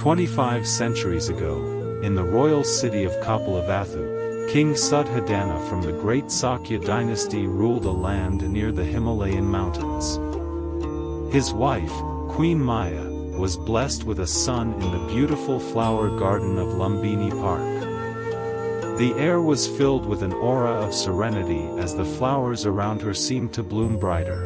25 centuries ago, in the royal city of Kapilavatthu, King Siddhartha from the great Sakya dynasty ruled a land near the Himalayan mountains. His wife, Queen Maya, was blessed with a son in the beautiful flower garden of Lumbini Park. The air was filled with an aura of serenity as the flowers around her seemed to bloom brighter.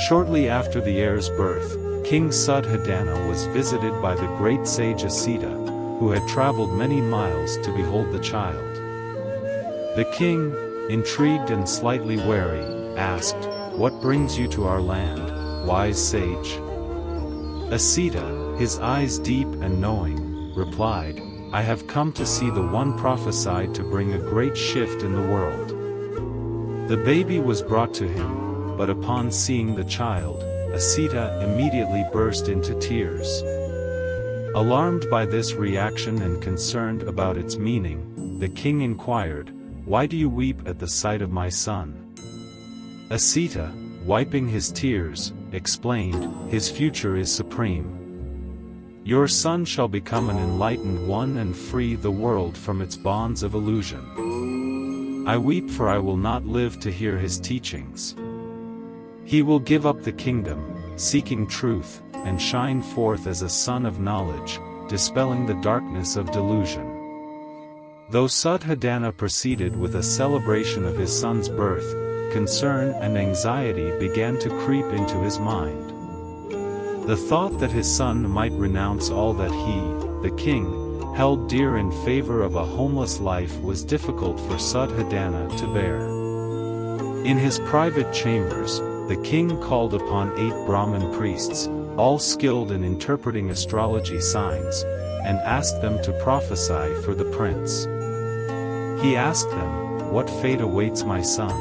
Shortly after the heir's birth, King Siddhartha was visited by the great sage Asita, who had traveled many miles to behold the child. The king, intrigued and slightly wary, asked, "What brings you to our land, wise sage?" Asita, his eyes deep and knowing, replied, "I have come to see the one prophesied to bring a great shift in the world." The baby was brought to him, but upon seeing the child, Asita immediately burst into tears. Alarmed by this reaction and concerned about its meaning, the king inquired, "Why do you weep at the sight of my son?" Asita, wiping his tears, explained, "His future is supreme. Your son shall become an enlightened one and free the world from its bonds of illusion. I weep for I will not live to hear his teachings. He will give up the kingdom, seeking truth, and shine forth as a son of knowledge, dispelling the darkness of delusion." Though Siddhartha proceeded with a celebration of his son's birth, concern and anxiety began to creep into his mind. The thought that his son might renounce all that he, the king, held dear in favor of a homeless life was difficult for Siddhartha to bear. In his private chambers, the king called upon 8 Brahmin priests, all skilled in interpreting astrology signs, and asked them to prophesy for the prince. He asked them, "What fate awaits my son?"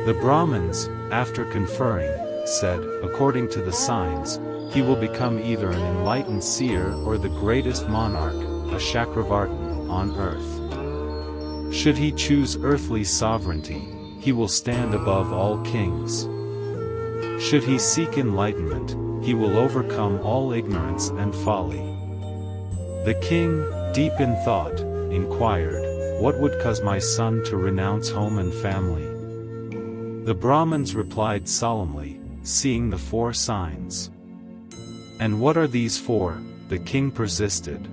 The Brahmins, after conferring, said, "According to the signs, he will become either an enlightened seer or the greatest monarch, a Chakravartin, on earth. Should he choose earthly sovereignty, he will stand above all kings. Should he seek enlightenment, he will overcome all ignorance and folly." The king, deep in thought, inquired, "What would cause my son to renounce home and family?" The Brahmins replied solemnly, "Seeing the 4 signs." "And what are these 4?" the king persisted.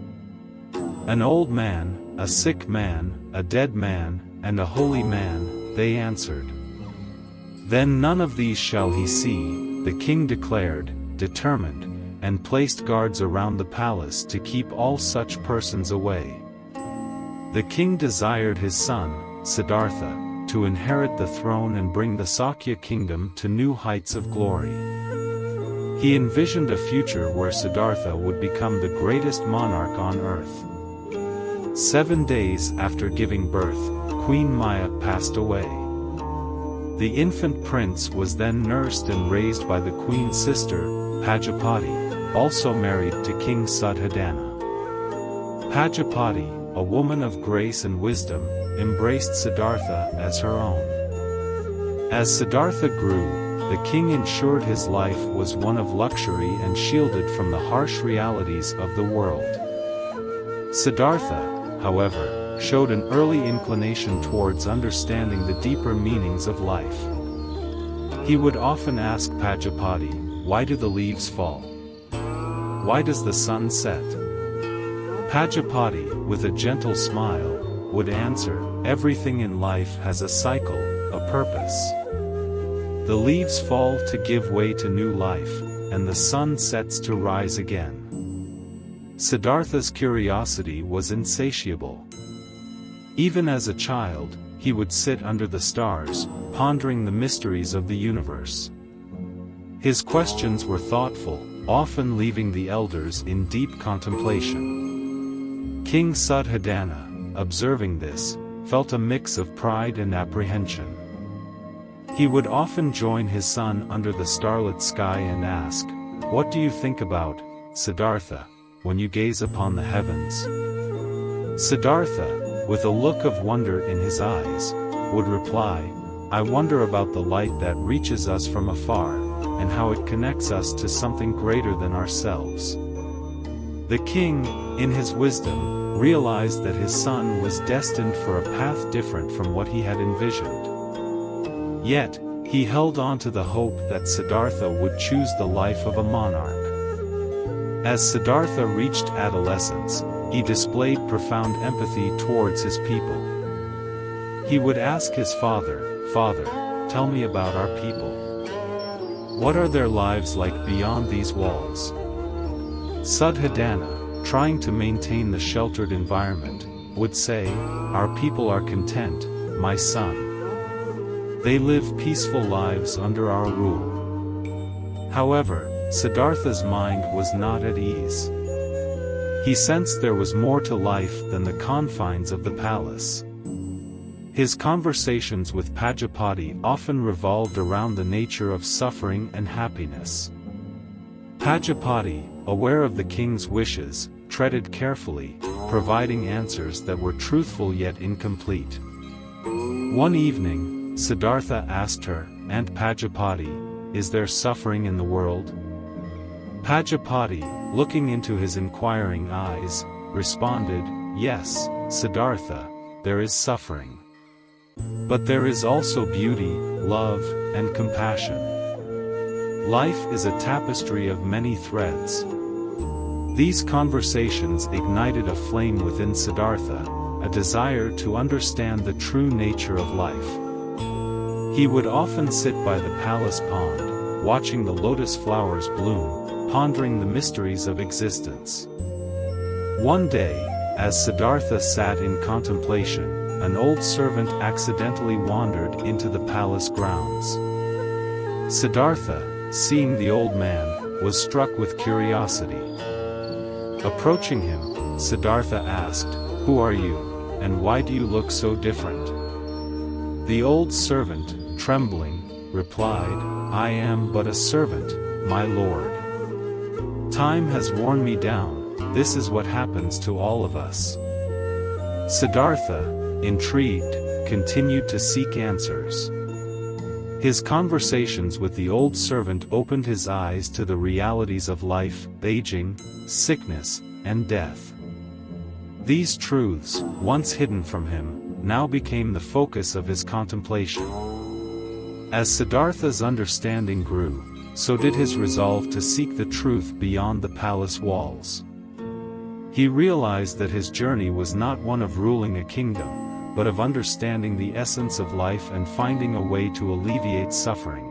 "An old man, a sick man, a dead man, and a holy man," they answered. "Then none of these shall he see," the king declared, determined, and placed guards around the palace to keep all such persons away. The king desired his son, Siddhartha, to inherit the throne and bring the Sakya kingdom to new heights of glory. He envisioned a future where Siddhartha would become the greatest monarch on earth. 7 days after giving birth, Queen Maya passed away. The infant prince was then nursed and raised by the queen's sister, Pajapati, also married to King Siddhartha. Pajapati, a woman of grace and wisdom, embraced Siddhartha as her own. As Siddhartha grew, the king ensured his life was one of luxury and shielded from the harsh realities of the world. Siddhartha, however, showed an early inclination towards understanding the deeper meanings of life. He would often ask Pajapati, "Why do the leaves fall? Why does the sun set?" Pajapati, with a gentle smile, would answer, "Everything in life has a cycle, a purpose. The leaves fall to give way to new life, and the sun sets to rise again." Siddhartha's curiosity was insatiable. Even as a child, he would sit under the stars, pondering the mysteries of the universe. His questions were thoughtful, often leaving the elders in deep contemplation. King Siddhartha, observing this, felt a mix of pride and apprehension. He would often join his son under the starlit sky and ask, "What do you think about, Siddhartha, when you gaze upon the heavens?" Siddhartha, with a look of wonder in his eyes, would reply, "I wonder about the light that reaches us from afar, and how it connects us to something greater than ourselves." The king, in his wisdom, realized that his son was destined for a path different from what he had envisioned. Yet, he held on to the hope that Siddhartha would choose the life of a monarch. As Siddhartha reached adolescence, he displayed profound empathy towards his people. He would ask his father, "Father, tell me about our people. What are their lives like beyond these walls?" Siddhartha, trying to maintain the sheltered environment, would say, "Our people are content, my son. They live peaceful lives under our rule." However, Siddhartha's mind was not at ease. He sensed there was more to life than the confines of the palace. His conversations with Pajapati often revolved around the nature of suffering and happiness. Pajapati, aware of the king's wishes, treaded carefully, providing answers that were truthful yet incomplete. One evening, Siddhartha asked her, "Aunt Pajapati, is there suffering in the world?" Pajapati, looking into his inquiring eyes, responded, "Yes, Siddhartha, there is suffering. But there is also beauty, love, and compassion. Life is a tapestry of many threads." These conversations ignited a flame within Siddhartha, a desire to understand the true nature of life. He would often sit by the palace pond, watching the lotus flowers bloom, pondering the mysteries of existence. One day, as Siddhartha sat in contemplation, an old servant accidentally wandered into the palace grounds. Siddhartha, seeing the old man, was struck with curiosity. Approaching him, Siddhartha asked, "Who are you, and why do you look so different?" The old servant, trembling, replied, "I am but a servant, my lord. Time has worn me down, this is what happens to all of us." Siddhartha, intrigued, continued to seek answers. His conversations with the old servant opened his eyes to the realities of life, aging, sickness, and death. These truths, once hidden from him, now became the focus of his contemplation. As Siddhartha's understanding grew, so did his resolve to seek the truth beyond the palace walls. He realized that his journey was not one of ruling a kingdom, but of understanding the essence of life and finding a way to alleviate suffering.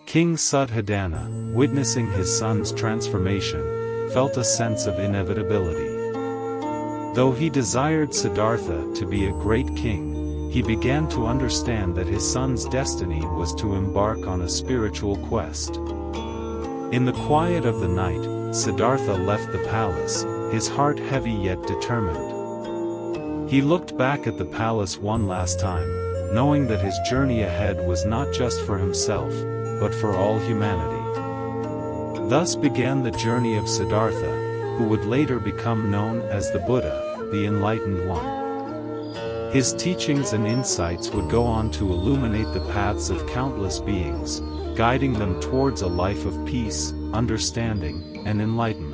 King Siddhartha, witnessing his son's transformation, felt a sense of inevitability. Though he desired Siddhartha to be a great king, he began to understand that his son's destiny was to embark on a spiritual quest. In the quiet of the night, Siddhartha left the palace, his heart heavy yet determined. He looked back at the palace one last time, knowing that his journey ahead was not just for himself, but for all humanity. Thus began the journey of Siddhartha, who would later become known as the Buddha, the Enlightened One. His teachings and insights would go on to illuminate the paths of countless beings, guiding them towards a life of peace, understanding, and enlightenment.